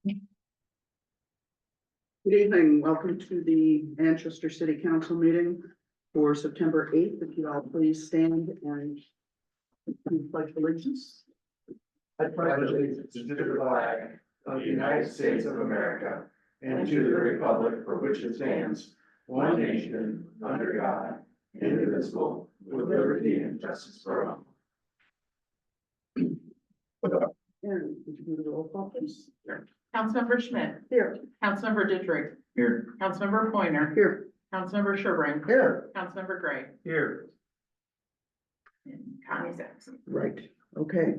Good evening. Welcome to the Manchester City Council meeting for September 8th. If you all please stand and pledge allegiance. I pledge allegiance to the flag of the United States of America and to the republic for which it stands, one nation, under God, indivisible, with liberty and justice for all. Aaron, would you do the roll call, please? Councilmember Schmidt. Here. Councilmember Dittrich. Here. Councilmember Pointer. Here. Councilmember Sherburne. Here. Councilmember Gray. Here. And Connie's absent. Right, okay.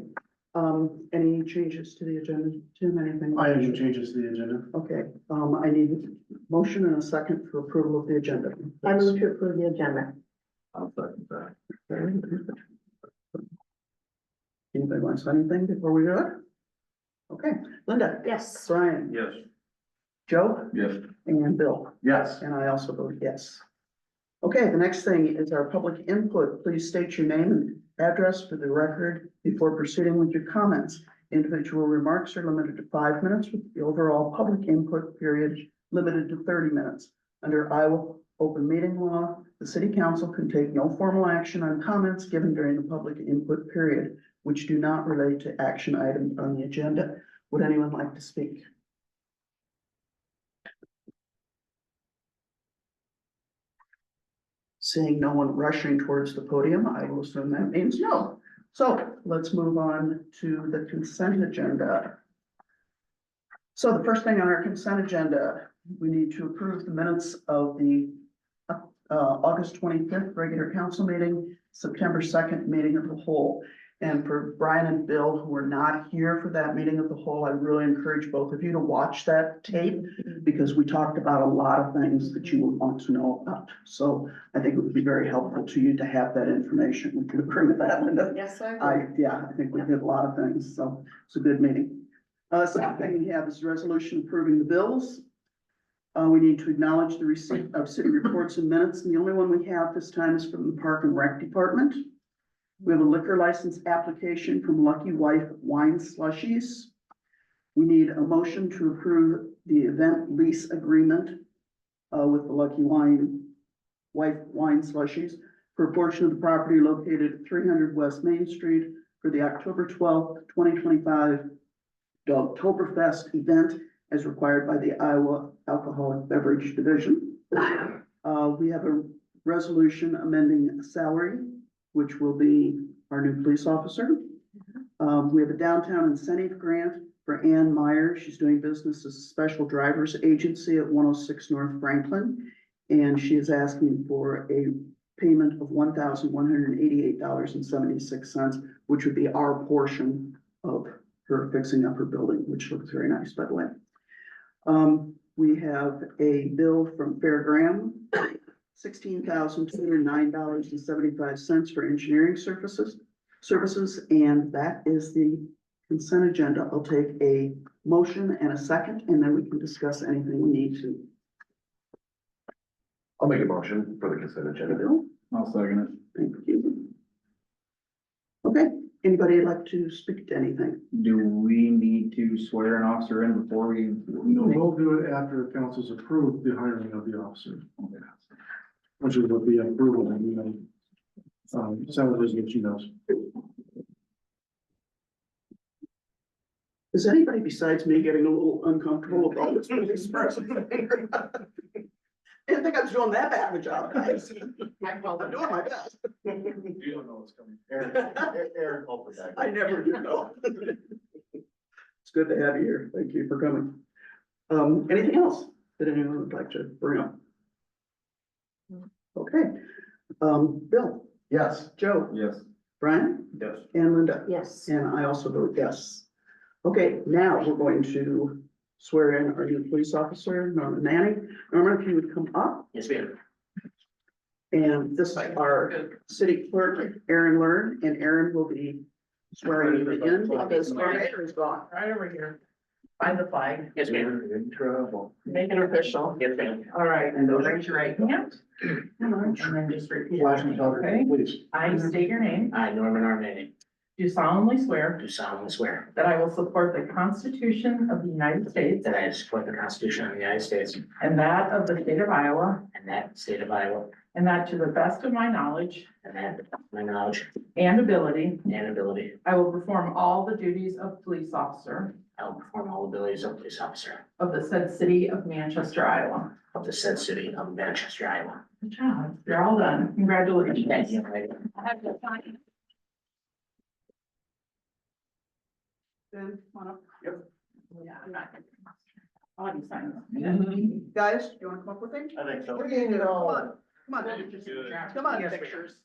Any changes to the agenda? Tim, anything? I have no changes to the agenda. Okay, I need a motion and a second for approval of the agenda. I move to approve the agenda. I'll second that. Anybody want to say anything before we do it? Okay, Linda. Yes. Brian. Yes. Joe. Yes. And Bill. Yes. And I also vote yes. Okay, the next thing is our public input. Please state your name and address for the record before proceeding with your comments. Individual remarks are limited to 5 minutes, with the overall public input period limited to 30 minutes. Under Iowa open meeting law, the city council can take no formal action on comments given during the public input period, which do not relate to action items on the agenda. Would anyone like to speak? Seeing no one rushing towards the podium, I will assume that means no. So let's move on to the consent agenda. So the first thing on our consent agenda, we need to approve the minutes of the August 25th regular council meeting, September 2nd meeting of the whole. And for Brian and Bill, who were not here for that meeting of the whole, I really encourage both of you to watch that tape, because we talked about a lot of things that you would want to know about. So I think it would be very helpful to you to have that information. We could agree with that, Linda. Yes, I I think we did a lot of things, so it's a good meeting. Second thing we have is a resolution approving the bills. We need to acknowledge the receipt of city reports and minutes, and the only one we have this time is from the Park and Rec Department. We have a liquor license application from Lucky Wife Wine Slushies. We need a motion to approve the event lease agreement with the Lucky Wife Wine Slushies for a portion of the property located at 300 West Main Street for the October 12th, 2025 Dogtoberfest event as required by the Iowa Alcoholic Beverage Division. We have a resolution amending salary, which will be our new police officer. We have a downtown incentive grant for Ann Meyer. She's doing business as a special driver's agency at 106 North Franklin. And she is asking for a payment of $1,188.76, which would be our portion of her fixing up her building, which looks very nice, by the way. We have a bill from Fair Graham, $16,209.75 for engineering services, and that is the consent agenda. I'll take a motion and a second, and then we can discuss anything we need to. I'll make a motion for the consent agenda. Bill? I'll second Thank you. Okay, anybody like to speak to anything? Do we need to swear an officer in before we? No, we'll do it after council's approved the hiring of the officer, which is what the approval and, some of those that she knows. Is anybody besides me getting a little uncomfortable about this police person? I didn't think I was doing that bad of a job, guys. I'm doing my best. You don't know what's coming. Aaron, call for that. I never do know. It's good to have you here. Thank you for coming. Anything else that anyone would like to bring up? Okay, Bill, Yes. Joe, Yes. Brian, Yes. and Linda. Yes. And I also vote yes. Okay, now we're going to swear in our new police officer, Norman Manning. Norman, if you would come up. Yes, ma'am. And this is our city clerk, Aaron Learn, and Aaron will be swearing you in because our mayor is gone. Right over here. By the flag. Yes, ma'am. In trouble. Make it official. Yes, ma'am. All right, and raise your right hand. And then just repeat. Flash me, Okay. please. I state your name. I, Norman R. Manning, do solemnly swear do solemnly swear that I will support the Constitution of the United States that I will support the Constitution of the United States and that of the state of Iowa, and that state of Iowa, and that to the best of my knowledge and that to my knowledge and ability, and ability, I will perform all the duties of police officer I will perform all abilities of police officer of the said city of Manchester, Iowa. of the said city of Manchester, Iowa. Good job. You're all done. Congratulations. Thank you. I have to sign. Ben, come on up. Yeah, I'm not. I'll have you sign this. Guys, do you wanna come up with things? I think so. We're getting it all. Come on, come on, Yes, we- pictures.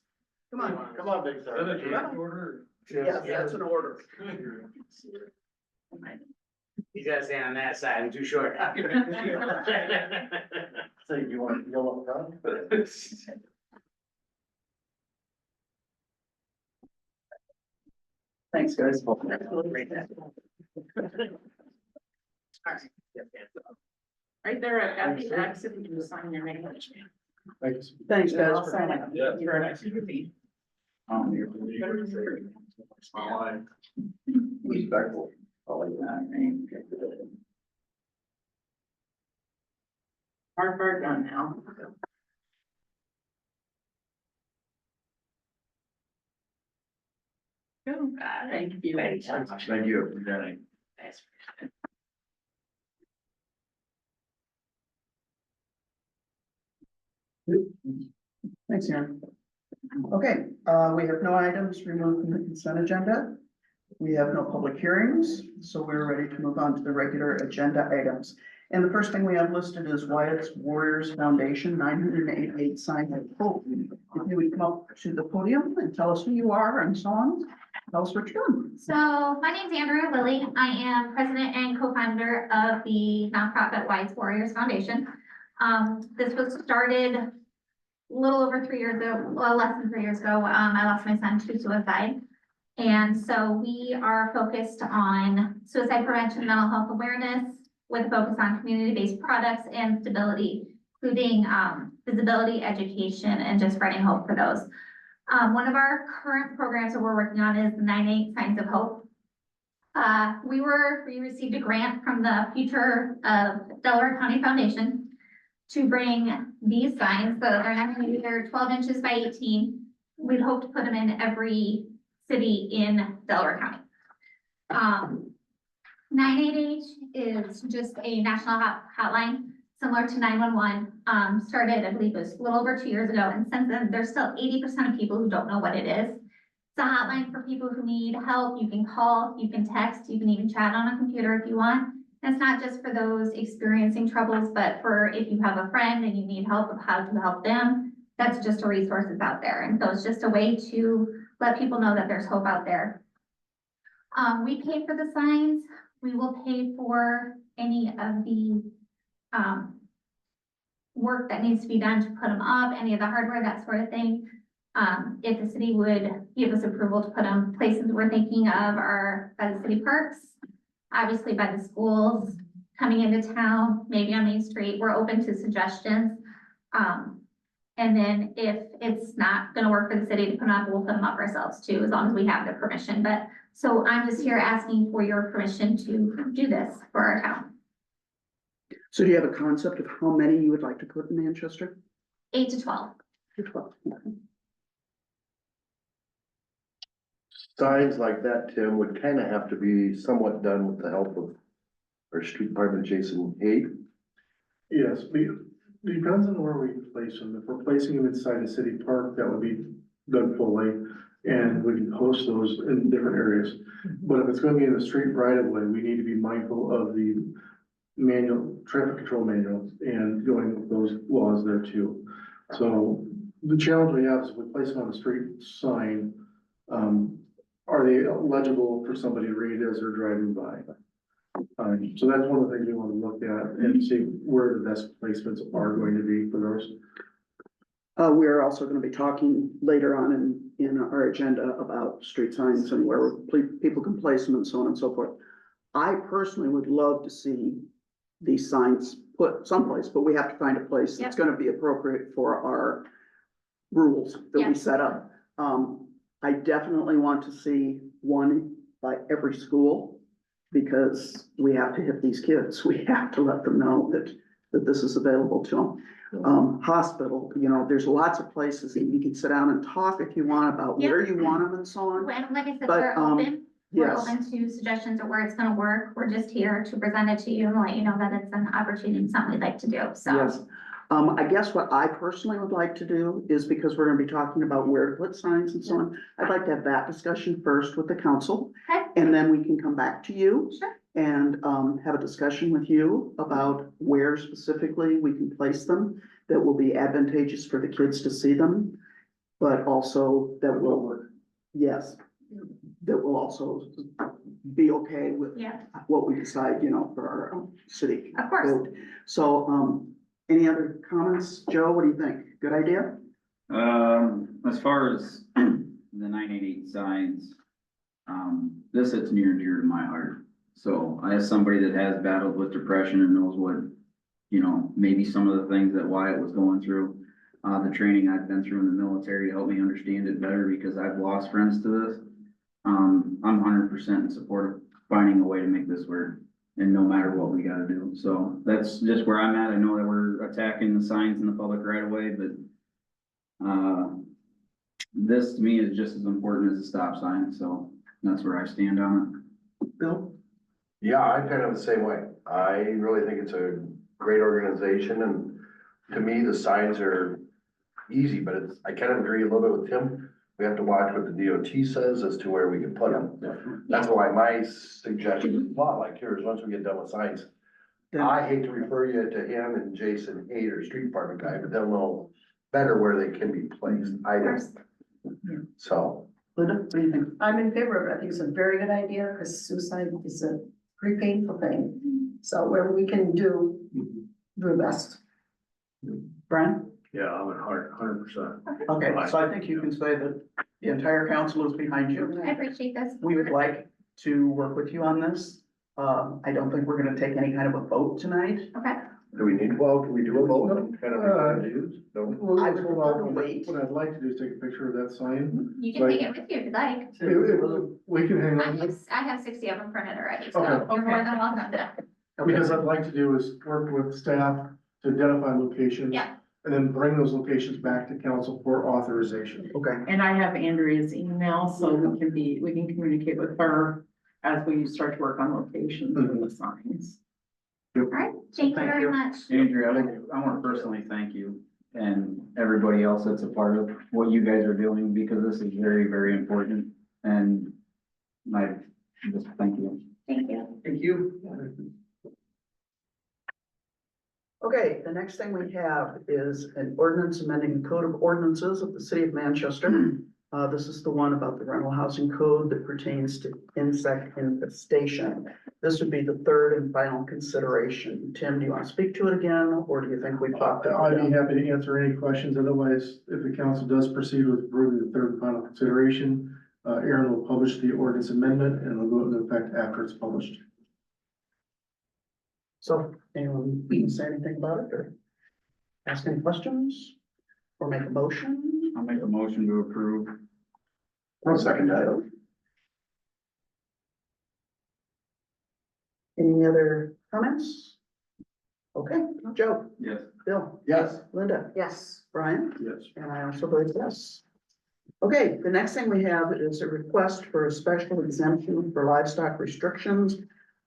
Come on. Come on, big sir. Order. Yes, that's an order. You gotta stand on that side, I'm too short. So you want to yell up front? Thanks, guys. Right there, I've got the X if you can sign your name. Thanks. Thanks, guys. I'll sign it. Yeah. Thank you very much. You can be. Respectful. Hard part done now. Good. Thank you. Thank you so much. Thank you for joining. Thanks. Thanks, Aaron. Okay, we have no items removed from the consent agenda. We have no public hearings, so we're ready to move on to the regular agenda items. And the first thing we have listed is Wyatt's Warriors Foundation, 988 signs of hope. If you would come up to the podium and tell us who you are and so on, tell us what you're doing. So my name's Andrea Willie. I am president and co-founder of the nonprofit Wise Warriors Foundation. This was started a little over 3 years ago, well, less than 3 years ago. I lost my son to suicide. And so we are focused on suicide prevention, mental health awareness with a focus on community-based products and stability, including visibility, education, and just spreading hope for those. One of our current programs that we're working on is the 9/8 Signs of Hope. We received a grant from the Future of Delaware County Foundation to bring these signs, so they're not gonna be, they're 12 inches by 18. We'd hope to put them in every city in Delaware County. 988 is just a national hotline similar to 911. Started, I believe it was a little over 2 years ago, and since then, there's still 80% of people who don't know what it is. It's a hotline for people who need help. You can call, you can text, you can even chat on a computer if you want. And it's not just for those experiencing troubles, but for if you have a friend and you need help of how to help them, that's just a resource that's out there. And so it's just a way to let people know that there's hope out there. We pay for the signs. We will pay for any of the work that needs to be done to put them up, any of the hardware, that sort of thing. If the city would give us approval to put them, places we're thinking of are by the city parks, obviously by the schools, coming into town, maybe on Main Street. We're open to suggestions. And then if it's not gonna work for the city to put them up, we'll put them up ourselves too, as long as we have the permission. But, so I'm just here asking for your permission to do this for our town. So do you have a concept of how many you would like to put in Manchester? 8 to 12. 12. Signs like that, Tim, would kind of have to be somewhat done with the help of our street department, Jason Haig. Yes, depends on where we place them. If we're placing them inside a city park, that would be done fully. And we can post those in different areas. But if it's gonna be in the street right of way, we need to be mindful of the traffic control manual and going with those laws there too. So the challenge we have is if we place them on the street sign, are they legible for somebody to read as they're driving by? So that's one of the things we want to look at and see where the best placements are going to be for those. We are also gonna be talking later on in our agenda about street signs and where people can place them and so on and so forth. I personally would love to see these signs put someplace, but we have to find a place that's gonna be appropriate for our rules that we Yep. set up. I definitely want to see one by every school. Because we have to hit these kids, we have to let them know that this is available to them. Hospital, you know, there's lots of places that you can sit down and talk if you want about where you want them and so on. Well, like I said, But, we're open. We're Yes, open to suggestions of where it's gonna work. We're just here to present it to you and let you know that it's an opportunity, something we'd like to do, so. yes. I guess what I personally would like to do is because we're gonna be talking about where to put signs and so on. I'd like to have that discussion first with the council. Okay. And then we can come back to you. Sure. And, have a discussion with you about where specifically we can place them that will be advantageous for the kids to see them. But also that will, yes, that will also be okay with Yeah, what we decide, you know, for our city. of course. vote. So, any other comments? Joe, what do you think? Good idea? As far as the 988 signs, this hits near and dear to my heart. So as somebody that has battled with depression and knows what, you know, maybe some of the things that Wyatt was going through, the training I've been through in the military helped me understand it better because I've lost friends to this. I'm 100% in support of finding a way to make this work. And no matter what we gotta do, so that's just where I'm at. I know that we're attacking the signs in the public right away, but this to me is just as important as a stop sign, so that's where I stand on Bill? Yeah, I'm kind of the same way. I really think it's a great organization, and to me, the signs are easy, but it's, I kind of agree a little bit with Tim. We have to watch what the DOT says as to where we can put them. That's why my suggestion is a lot like yours, once we get done with signs. I hate to refer you to him and Jason Haight, or street department guy, but they'll know better where they can be placed. I Of course. don't. So, Linda, what do you think? I'm in favor of it. I think it's a very good idea because suicide is a pretty painful thing. So wherever we can do the best. Brian? Yeah, I'm at 100%. Okay, so I think you can say that the entire council is behind you. I appreciate this. We would like to work with you on this. I don't think we're gonna take any kind of a vote tonight. Okay, do we need, well, can we do a vote? Kind of, no? I would prefer to wait. What I'd like to do is take a picture of that sign. you can take it with you if you'd like. We can hang on, I have 60 of them printed already, so Okay. you're more than welcome to. because I'd like to do is work with staff to identify locations. Yeah. And then bring those locations back to council for authorization. Okay, And I have Andrea's email, so we can communicate with her as we start to work on locations for the signs. All right, thank you Thank very you. much. it. Andrea, I want to personally thank you and everybody else that's a part of what you guys are doing, because this is very, very important. And I just thank you. Thank you. thank you. Okay, the next thing we have is an ordinance amending the code of ordinances of the city of Manchester. This is the one about the rental housing code that pertains to insect infestation. This would be the third and final consideration. Tim, do you want to speak to it again, or do you think we've talked about I'd be it? happy to answer any questions. Otherwise, if the council does proceed with approving the third and final consideration, Aaron will publish the ordinance amendment and it'll go into effect after it's published. So, anyone can say anything about it, or ask any questions, or make a motion? I'll make a motion to approve. I'll second that. Any other comments? Okay, Joe, Yes. Bill, Yes. Linda, Yes. Brian, Yes. and I also vote yes. Okay, the next thing we have is a request for a special exemption for livestock restrictions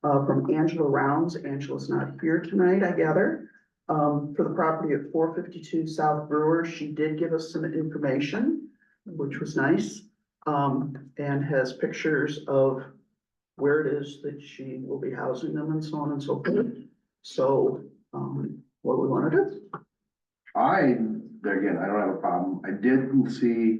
from Angela Rounds. Angela's not here tonight, I gather. For the property at 452 South Brewer. She did give us some information, which was nice. And has pictures of where it is that she will be housing them and so on and so forth. So, what do we wanna do? Again, I don't have a problem. I did see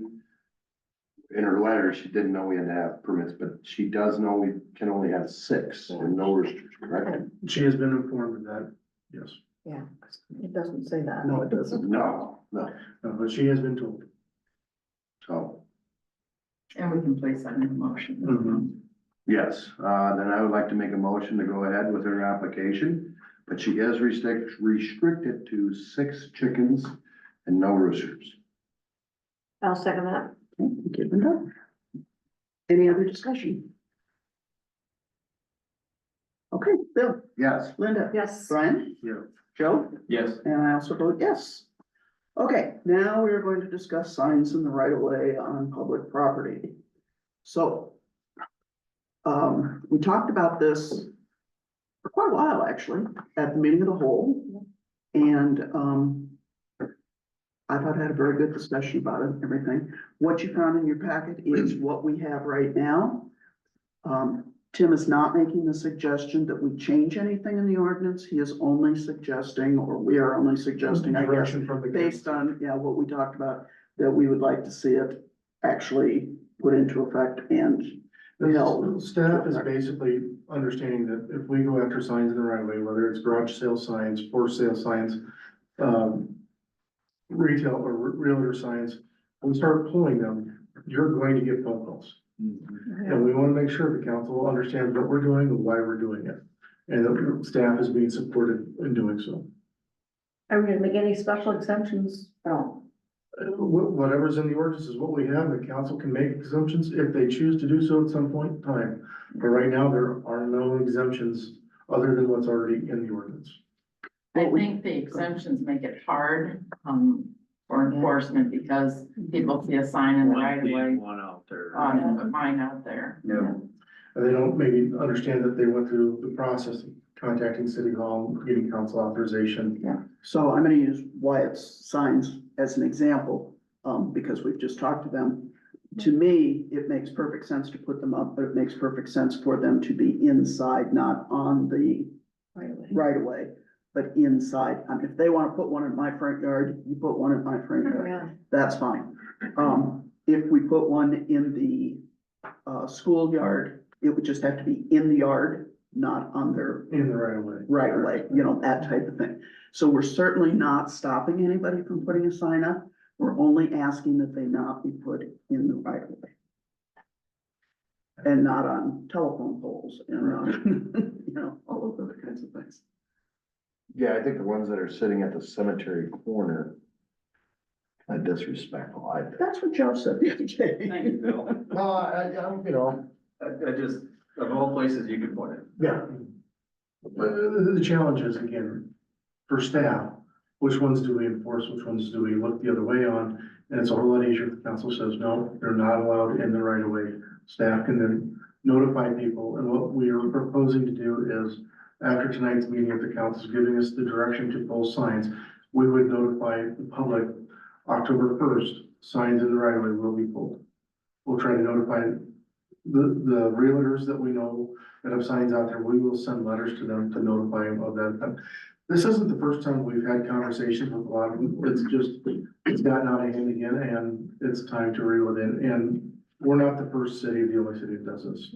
in her letter, she didn't know we had to have permits, but she does know we can only have 6 and no restriction, correct? She has been informed of that, yes. Yeah, it doesn't say that. No, it doesn't. No, But she has been told. so, And we can place that in the motion. Mhm. yes, then I would like to make a motion to go ahead with her application. But she is restricted to 6 chickens and no roosters. I'll second that. Thank you, Linda. Any other discussion? Okay, Bill, Yes. Linda. Yes. Brian? Yeah. Joe? Yes. And I also vote yes. Okay, now we are going to discuss signs in the right of way on public property. So. We talked about this for quite a while, actually, at the meeting of the whole. And, I thought I had a very good discussion about it and everything. What you found in your packet is what we have right now. Tim is not making the suggestion that we change anything in the ordinance. He is only suggesting, or we are only suggesting, I guess, Direction from the. based on, yeah, what we talked about, that we would like to see it actually put into effect and The staff is basically understanding that if we go after signs in the right of way, whether it's garage sale signs, for sale signs, retail or realtor signs, when we start pulling them, you're going to get phone calls. And we want to make sure the council understands what we're doing and why we're doing it. And the staff is being supported in doing so. Are we gonna make any special exemptions? No. Whatever's in the ordinance is what we have. The council can make exemptions if they choose to do so at some point in time. But right now, there are no exemptions other than what's already in the ordinance. I think the exemptions make it hard, for enforcement because people see a sign in the right of way One out there. on a mine out there. Yeah. And they don't maybe understand that they went through the process of contacting City Hall, getting council authorization. so I'm gonna use Wyatt's signs as an example, because we've just talked to them. To me, it makes perfect sense to put them up, but it makes perfect sense for them to be inside, not on the Right away. right of way, but inside. If they wanna put one in my front yard, you put one in my front yard, Yeah. that's fine. If we put one in the, schoolyard, it would just have to be in the yard, not on their In the right of way. right away, you know, that type of thing. So we're certainly not stopping anybody from putting a sign up. We're only asking that they not be put in the right of way. And not on telephone poles and on, you know, all of those kinds of things. Yeah, I think the ones that are sitting at the cemetery corner are disrespectful, I think. That's what Joe said the other day. Thank you, Bill. No, I'm, you know, I just, of all places you could put it. Yeah. But the challenge is, again, for staff, which ones do we enforce, which ones do we look the other way on? And it's a whole lot easier if the council says, no, they're not allowed in the right of way. Staff can then notify people, and what we are proposing to do is, after tonight's meeting, if the council is giving us the direction to pull signs, we would notify the public, October 1st, signs in the right of way will be pulled. We'll try to notify the realtors that we know that have signs out there. We will send letters to them to notify them of that. This isn't the first time we've had conversations with a lot of them. It's gotten out of hand again, and it's time to reel it in. And we're not the first city, the only city that does this.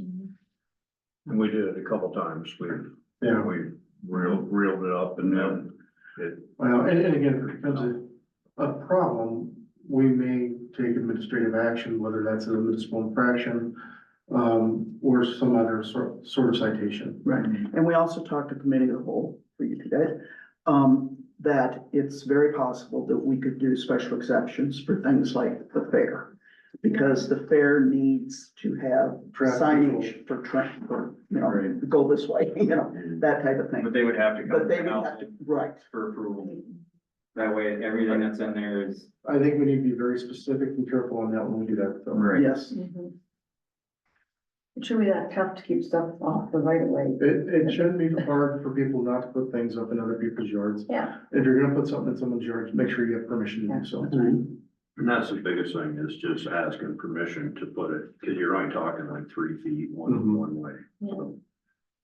And we did it a couple times. We Yeah. reeled it up and then Well, and again, if it becomes a problem, we may take administrative action, whether that's a municipal infraction, or some other sort of citation. Right, and we also talked at committee of the whole for you today, that it's very possible that we could do special exceptions for things like the fair. Because the fair needs to have Traffic signage for you know, go this way, you know, that type of thing. But they would have to come But to they the would have council to, right, for approval. That way, everything that's in there is. I think we need to be very specific and careful on that when we do that. though. yes. It should be that tough to keep stuff off the right of way. It shouldn't be hard for people not to put things up in other people's yards. Yeah. If you're gonna put something in someone's yard, make sure you have permission to do so. and that's the biggest thing is just asking permission to put it, cause you're only talking like 3 feet one way. So,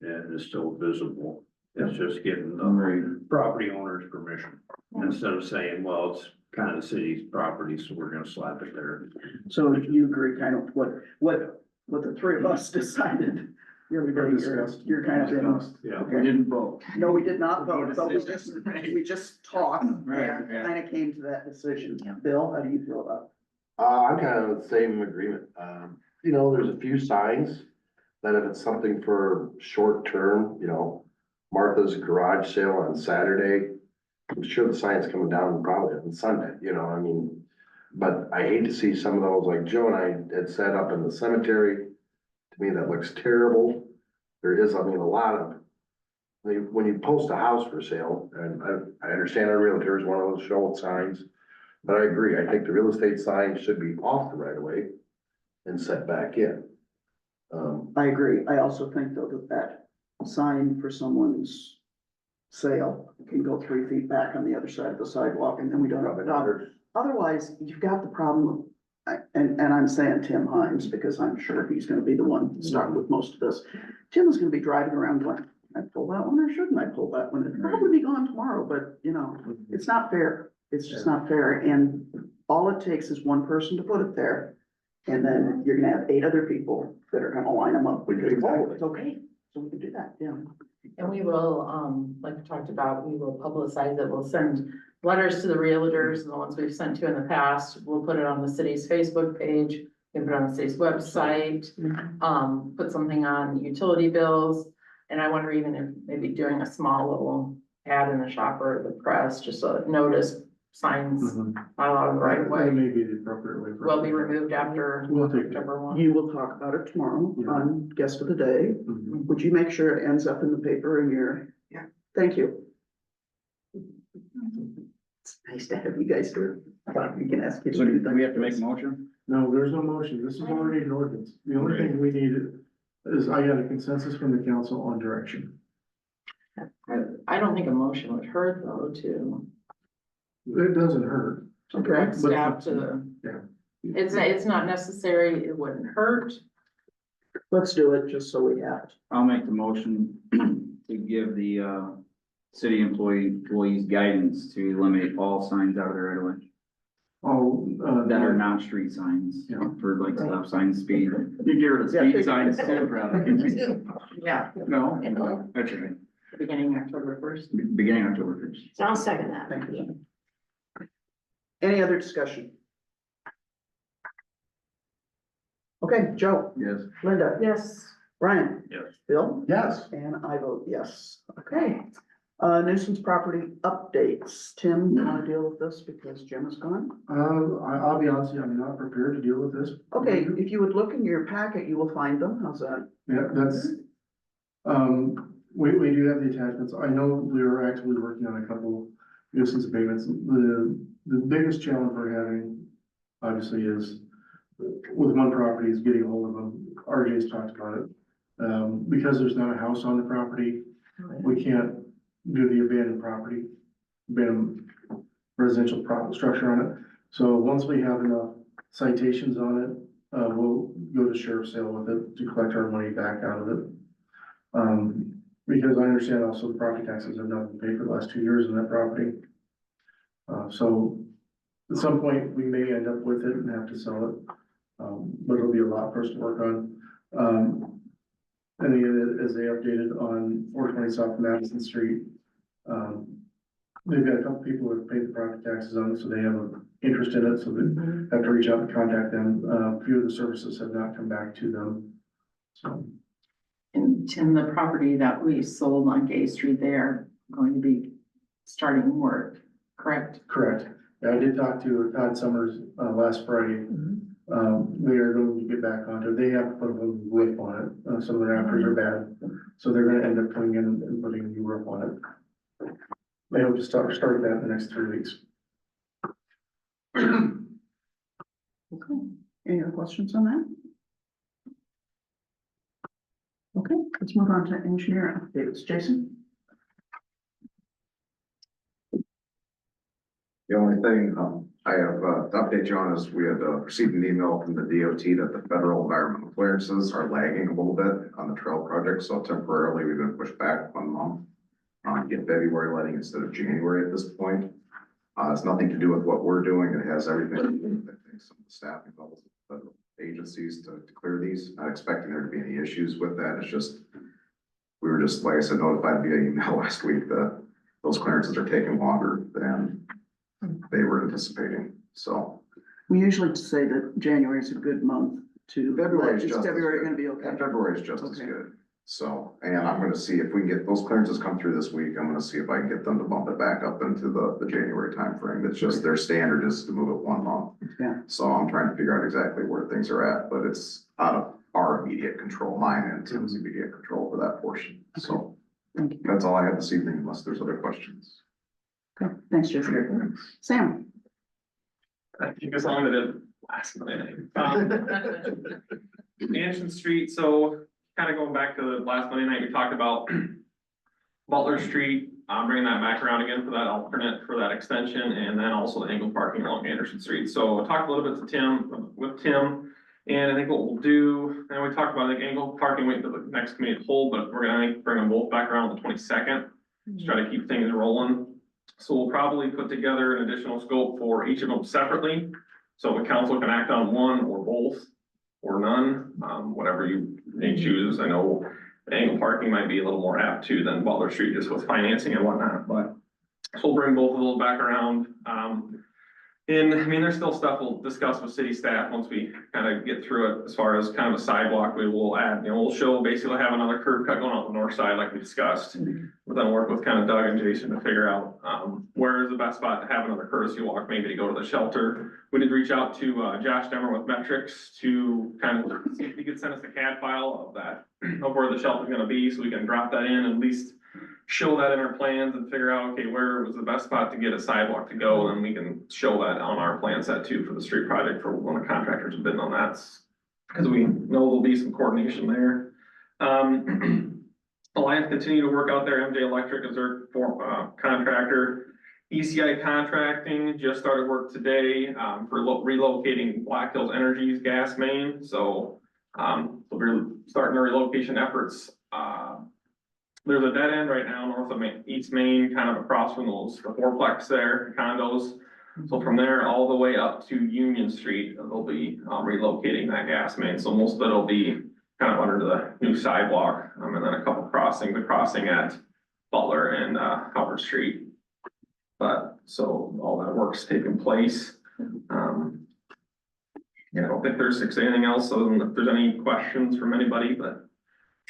and it's still visible. It's just getting the property owner's permission instead of saying, well, it's kind of the city's property, so we're gonna slap it there. So you agree kind of what the three of us decided the other day, you're kind of in. Yeah. We didn't vote. No, we did not vote, but we just talked and Right, yeah. kind of came to that decision. Bill, how do you feel about I'm kind of in the same agreement. You know, there's a few signs that if it's something for short term, you know, Martha's garage sale on Saturday. I'm sure the sign's coming down probably on Sunday, you know, I mean, but I hate to see some of those, like Joe and I had set up in the cemetery. To me, that looks terrible. There is, I mean, a lot of, when you post a house for sale, and I understand a realtor is one of those show signs. But I agree, I think the real estate sign should be off the right of way and set back in. I agree. I also think though that sign for someone's sale can go 3 feet back on the other side of the sidewalk and then we don't have a problem. Otherwise, you've got the problem, and I'm saying Tim Hines because I'm sure he's gonna be the one starting with most of this. Tim is gonna be driving around going, I pull that one or shouldn't I pull that one? It'll probably be gone tomorrow, but you know, it's not fair. It's just not fair. And all it takes is one person to put it there. And then you're gonna have 8 other people that are gonna line them up. Because, oh, it's okay. So we can do that, yeah. And we will, like we talked about, we will publicize it. We'll send letters to the realtors and the ones we've sent to in the past. We'll put it on the city's Facebook page, we can put it on the city's website, put something on utility bills. And I wonder even if maybe doing a small little ad in the shopper or the press, just a notice, signs not allowed in the right of That way, may be the appropriate way. for will it. be removed after We'll take it. October 1. You will talk about it tomorrow on Guest of the Day. Mhm. Would you make sure it ends up in the paper in your? Yeah. Thank you. It's nice to have you guys here. We can ask you to So do do we have to make a things. motion? No, there's no motion. This is already an ordinance. The only thing we need is I got a consensus from the council on direction. I don't think a motion would hurt though to It doesn't hurt. direct But- staff to the. Yeah. It's not necessary, it wouldn't hurt. Let's do it just so we have it. I'll make the motion to give the, city employees guidance to eliminate all signs out of there right away. Oh, That are not street signs, Yeah. for like stop signs, speed. You get rid of Yeah. speed signs too, probably. Yeah. No, that's right. Beginning October 1st. Beginning October 1st. So I'll second that. Thank you. Any other discussion? Okay, Joe, Yes. Linda, Yes. Brian. Yes. Bill? Yes. And I vote yes. Okay. Nuisance property updates. Tim, you wanna deal with this because Jim is gone? I'll be honest, with you, I'm not prepared to deal with this. Okay, if you would look in your packet, you will find them. How's that? Yeah, that's, we do have the attachments. I know we are actively working on a couple nuisance abatements. The biggest challenge we're having, obviously, is with one property is getting a hold of them. RJ's talked about it. Because there's not a house on the property, we can't do the abandoned residential structure on it. So once we have enough citations on it, we'll go to sheriff's sale with it to collect our money back out of it. Because I understand also the property taxes have not been paid for the last 2 years on that property. So at some point, we may end up with it and have to sell it. But it'll be a lot for us to work on. And then as they updated on 420 South Madison Street, they've got a couple people who have paid the property taxes on it, so they have an interest in it, so they have to reach out and contact them. A few of the services have not come back to them. So, And Tim, the property that we sold on Gay Street, they're going to be starting work, correct? correct. Yeah, I did talk to Todd Summers, last Friday. They are going to get back onto it. They have to put a whole roof on it. Some of the rafters are bad, so they're gonna end up coming in and putting a new roof on it. They hope to start that in the next 3 weeks. Okay. Any other questions on that? Okay, let's move on to engineering updates. Jason? The only thing, I have, to update you on is we had received an email from the DOT that the federal environmental clearances are lagging a little bit on the trail project, so temporarily we've been pushed back 1 month. Get February letting instead of January at this point. It's nothing to do with what we're doing, it has everything to do with, I think, some of the staffing levels of federal agencies to clear these. Not expecting there to be any issues with that, it's just, we were just, like I said, notified via email last week that those clearances are taking longer than they were anticipating, so. We usually say that January is a good month to. February is Is just as February good. gonna be okay? Yeah, February is just as Okay. good, so, and I'm gonna see if we can get, those clearances come through this week, I'm gonna see if I can get them to bump it back up into the January timeframe. It's just, their standard is to move it 1 month. Yeah. So I'm trying to figure out exactly where things are at, but it's out of our our immediate control, mine and Tim's immediate control for that portion. So Thank you. that's all I have this evening, unless there's other questions. Okay, thanks, Jessica. Sam? I think it's on to last minute. Anderson Street, so kind of going back to the last Monday night, we talked about Butler Street, bringing that back around again for that alternate, for that extension, and then also the angle parking along Anderson Street. So I talked a little bit to Tim, and I think what we'll do, and we talked about the angle parking, wait until the next committee of whole, but we're gonna bring them both back around on the 22nd. Just try to keep things rolling. So we'll probably put together an additional scope for each of them separately. So the council can act on one or both or none, whatever you may choose. I know the angle parking might be a little more apt to than Butler Street just with financing and whatnot, but so we'll bring both of those back around. And I mean, there's still stuff we'll discuss with city staff once we kind of get through it. As far as kind of a sidewalk, we will add, we'll show basically have another curb cut going out the north side like we discussed. We'll then work with kind of Doug and Jason to figure out, where is the best spot to have another courtesy walk, maybe to go to the shelter. We did reach out to, Josh Demmer with Metrics to kind of see if he could send us a CAD file of that, of where the shelter's gonna be, so we can drop that in and at least show that in our plans and figure out, okay, where was the best spot to get a sidewalk to go, and we can show that on our plan set too for the street project for one of the contractors have been on that. Cause we know there'll be some coordination there. Alliance continue to work out there. MJ Electric is their contractor. ECI Contracting just started work today, for relocating Black Hills Energy's gas main. So, we're starting the relocation efforts. There's a dead end right now north of East Main, kind of across from the fourplex there, condos. So from there all the way up to Union Street, they'll be relocating that gas main. So most of it will be kind of under the new sidewalk, and then a couple crossings, the crossing at Butler and Howard Street. But so all that work's taking place. Yeah, I don't think there's anything else, other than if there's any questions from anybody, but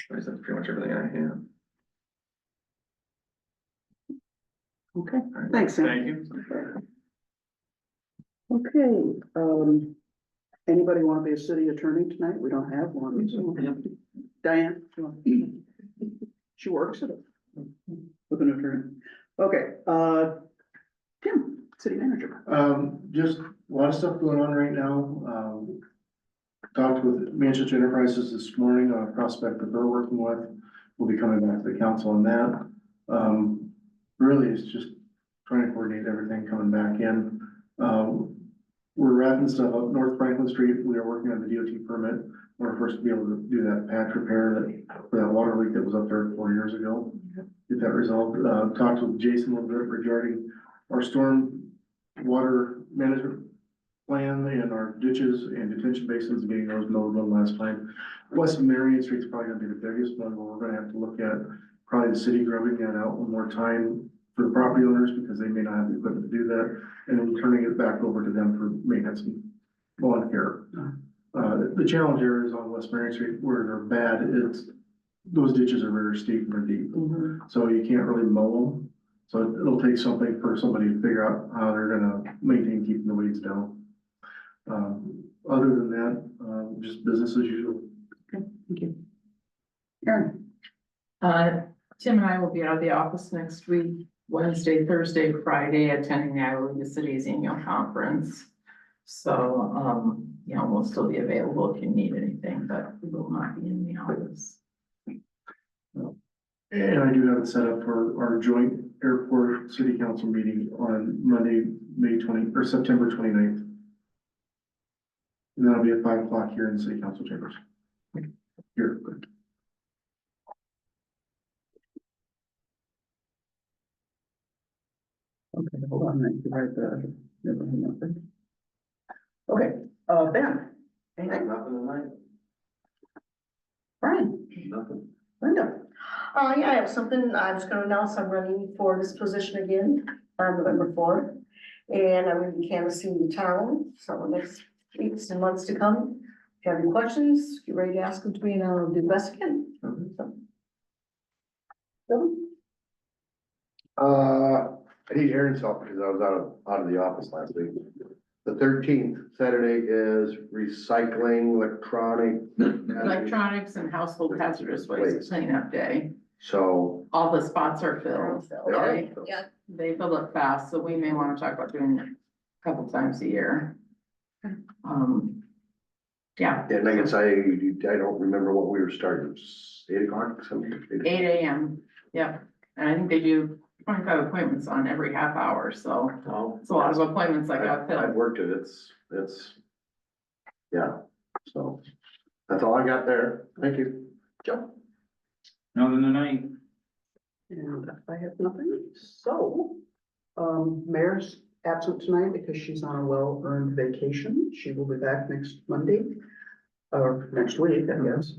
I guess that's pretty much everything I have. Okay, thanks, Sam. Thank you. Okay, anybody want to be a city attorney tonight? We don't have one. So. Diane? She works at it with an attorney. Okay, Tim, city manager. Just a lot of stuff going on right now. Talked with Manchester Enterprises this morning on a prospect that they're working with. We'll be coming back to the council on that. Really, it's just trying to coordinate everything coming back in. We're wrapping stuff up North Franklin Street. We are working on the DOT permit. We're first to be able to do that patch repair for that water leak that was up there 4 years ago. Get that resolved. Talked with Jason a little bit regarding our storm water management plan and our ditches and detention basins and getting those mowed one last time. West Marion Street's probably gonna be the biggest one where we're gonna have to look at probably the city grubbing that out one more time for the property owners because they may not have the equipment to do that, and then turning it back over to them for maintenance and lawn care. The challenge here is on West Marion Street where they're bad, those ditches are very steep and they're deep. So you can't really mow them. So it'll take something for somebody to figure out how they're gonna maintain keeping the weeds down. Other than that, just business as usual. Okay, thank you. Aaron? Tim and I will be out of the office next week, Wednesday, Thursday, Friday, attending the Iowa League of Cities annual conference. So, we'll still be available if you need anything, but we will not be in the office. And I do have it set up for our joint airport city council meeting on Monday, September 29th. And that'll be at 5 o'clock here in the city council chambers. Here. Okay, hold on, I need to write the. Okay, Ben? Anything? Nothing tonight. Brian? Nothing. Linda? Yeah, I have something. I'm just gonna announce I'm running for this position again on November 4th. And I'm gonna be canvassing the town, so next weeks and months to come. If you have any questions, get ready to ask them to me and I'll do the best I can. So. I need Aaron's help because I was out of the office last week. The 13th, Saturday is recycling, Electronics and household hazardous waste cleanup day. So, All the spots are filled. they are. Okay? Yeah. They fill up fast, so we may wanna talk about doing it a couple times a year. Yeah. And I guess I don't remember what we were starting, 8 o'clock, something. 8 AM, yep, and I think they do 25 appointments on every half hour, so Oh, it's a lot of appointments I got I've filled. worked it, yeah, so, that's all I got there, thank you. Joe? Other than tonight, And I have nothing, so, Mayor's absent tonight because she's on a well-earned vacation. She will be back next Monday, or next week, I guess.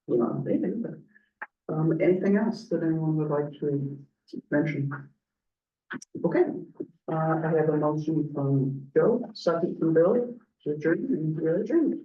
Maybe, but, anything else that anyone would like to mention? Okay, I have a motion from Joe, second from Bill, to adjourn, and we're adjourned.